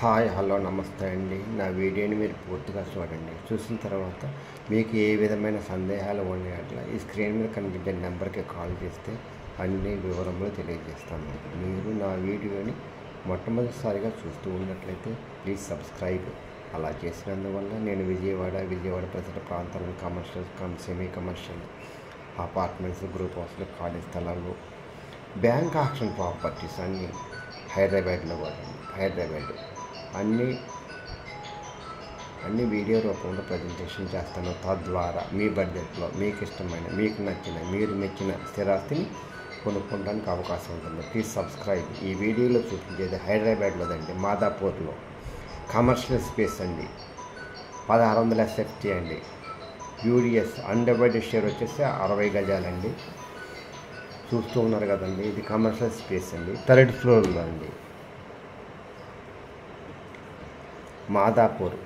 Hi hello నమస్తే అండి. నా వీడియోని మీరు పూర్తిగా చూడండి. చూసిన తర్వాత మీకు ఏ విధమైన సందేహాలు ఉన్నాయట్లా ఈ స్క్రీన్ మీద కనిపించే నెంబర్కి కాల్ చేస్తే అన్ని వివరములు తెలియజేస్తాను. మీరు నా వీడియోని మొట్టమొదటిసారిగా చూస్తూ ఉన్నట్లయితే ప్లీజ్ సబ్స్క్రైబ్. అలా చేసినందువల్ల నేను విజయవాడ పరిసర ప్రాంతాలను commercial semi commercial apartments, group హౌస్లు, ఖాళీ స్థలాలు, బ్యాంక్ ఆక్షన్ ప్రాపర్టీస్ అన్నీ హైదరాబాద్లో వాడండి. హైదరాబాద్ అన్ని వీడియో రూపంలో ప్రజెంటేషన్ చేస్తాను. తద్వారా మీ బడ్జెట్లో మీకు ఇష్టమైన, మీకు నచ్చిన, మీరు మెచ్చిన స్థిరాస్తిని కొనుక్కోవడానికి అవకాశం ఉంటుంది. Please subscribe. ఈ వీడియోలో చూపించేది హైదరాబాద్లోదండి, మాదాపూర్లో కమర్షియల్ స్పేస్ అండి. 1600 SFT అండి. యూడిఎస్ అన్డివైడెడ్ షేర్ వచ్చేసి 60 గజాలండి. చూస్తూ ఉన్నారు కదండి, ఇది కమర్షియల్ స్పేస్ అండి. 3rd ఫ్లోర్లో అండి, మాదాపూర్.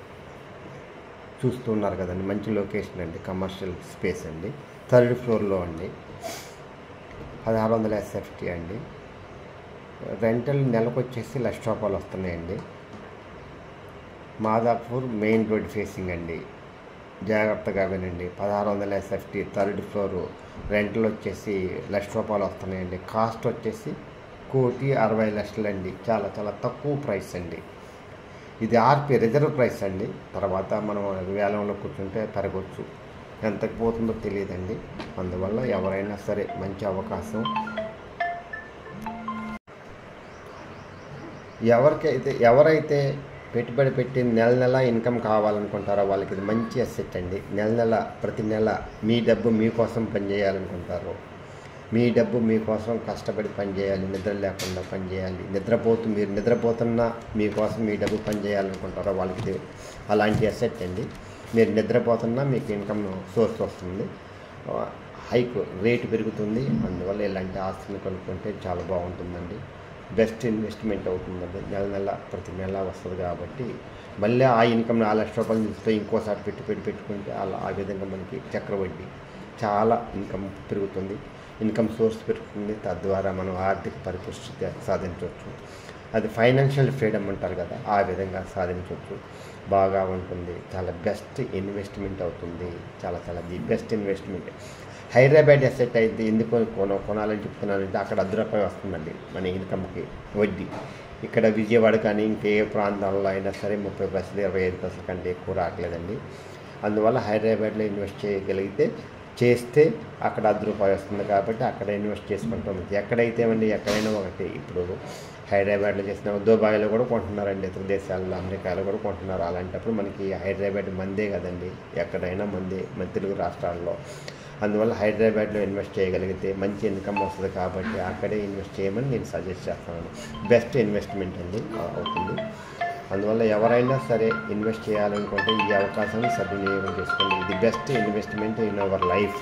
చూస్తున్నారు కదండి, మంచి లొకేషన్ అండి, కమర్షియల్ స్పేస్ అండి. 3rd ఫ్లోర్లో అండి, 1600 SFT అండి. రెంటల్ నెలకు వచ్చేసి ₹1,00,000 వస్తున్నాయండి. మాదాపూర్ మెయిన్ రోడ్ ఫేసింగ్ అండి. జాగ్రత్తగా వినండి. 1600 SFT 3rd ఫ్లోరు. రెంటల్ వచ్చేసి ₹1,00,000 వస్తున్నాయండి. కాస్ట్ వచ్చేసి 1,60,00,000 అండి. చాలా చాలా తక్కువ ప్రైస్ అండి. ఇది ఆర్పి రిజర్వ్ ప్రైస్ అండి. తర్వాత మనం వేలంలో కూర్చుంటే పెరగవచ్చు, ఎంతకు పోతుందో తెలియదండి. అందువల్ల ఎవరైనా సరే మంచి అవకాశం. ఎవరైతే పెట్టుబడి పెట్టి నెల ఇన్కమ్ కావాలనుకుంటారో వాళ్ళకి ఇది మంచి అసెట్ అండి. ప్రతి నెల మీ డబ్బు మీకోసం పనిచేయాలనుకుంటారు. మీ డబ్బు మీకోసం కష్టపడి పనిచేయాలి, నిద్ర లేకుండా పనిచేయాలి. మీరు నిద్రపోతున్నా మీకోసం మీ డబ్బు పనిచేయాలనుకుంటారో వాళ్ళకి ఇది అలాంటి అసెట్ అండి. మీరు నిద్రపోతున్నా మీకు ఇన్కమ్ సోర్స్ వస్తుంది, హైక్ రేటు పెరుగుతుంది. అందువల్ల ఇలాంటి ఆస్తిని కొనుక్కుంటే చాలా బాగుంటుందండి. బెస్ట్ ఇన్వెస్ట్మెంట్ అవుతుందండి. ప్రతి నెల వస్తుంది కాబట్టి మళ్ళీ ఆ ఇన్కమ్ ₹4,00,000 తీస్తే ఇంకోసారి పెట్టుకుంటే ఆ విధంగా మనకి చక్రవడ్డీ చాలా ఇన్కమ్ పెరుగుతుంది, ఇన్కమ్ సోర్స్ పెరుగుతుంది. తద్వారా మనం ఆర్థిక పరిపుష్టి సాధించవచ్చు. అది ఫైనాన్షియల్ ఫ్రీడమ్ అంటారు కదా, ఆ విధంగా సాధించవచ్చు. బాగా ఉంటుంది. చాలా బెస్ట్ ఇన్వెస్ట్మెంట్ అవుతుంది. చాలా చాలా the best investment. Hyderabad asset అయితే ఎందుకు కొనాలని చెప్తున్నానంటే అక్కడ ₹10 వస్తుందండి మన ఇన్కమ్కి వడ్డీ. ఇక్కడ విజయవాడ కానీ ఇంకే ప్రాంతాల్లో అయినా సరే 30 పైసలు 25 పైసల కంటే ఎక్కువ రావట్లేదండి. అందువల్ల హైదరాబాద్లో ఇన్వెస్ట్ చేస్తే అక్కడ ₹10 వస్తుంది కాబట్టి అక్కడ ఇన్వెస్ట్ చేసుకుంటాం. ఎక్కడైనా ఒకటి. ఇప్పుడు హైదరాబాద్లో చేసిన దుబాయ్లో కూడా కొంటున్నారండి, ఇతర దేశాల్లో, అమెరికాలో కూడా కొంటున్నారు. అలాంటప్పుడు మనకి హైదరాబాద్ మందే కదండి, ఎక్కడైనా మందే, మన తెలుగు రాష్ట్రాల్లో. అందువల్ల హైదరాబాద్లో ఇన్వెస్ట్ చేయగలిగితే మంచి ఇన్కమ్ వస్తుంది కాబట్టి అక్కడే ఇన్వెస్ట్ చేయమని నేను సజెస్ట్ చేస్తున్నాను. బెస్ట్ ఇన్వెస్ట్మెంట్ అండి అవుతుంది. అందువల్ల ఎవరైనా సరే ఇన్వెస్ట్ చేయాలనుకుంటే ఈ అవకాశాన్ని సద్వినియోగం చేసుకోండి. ఇది best investment in our life.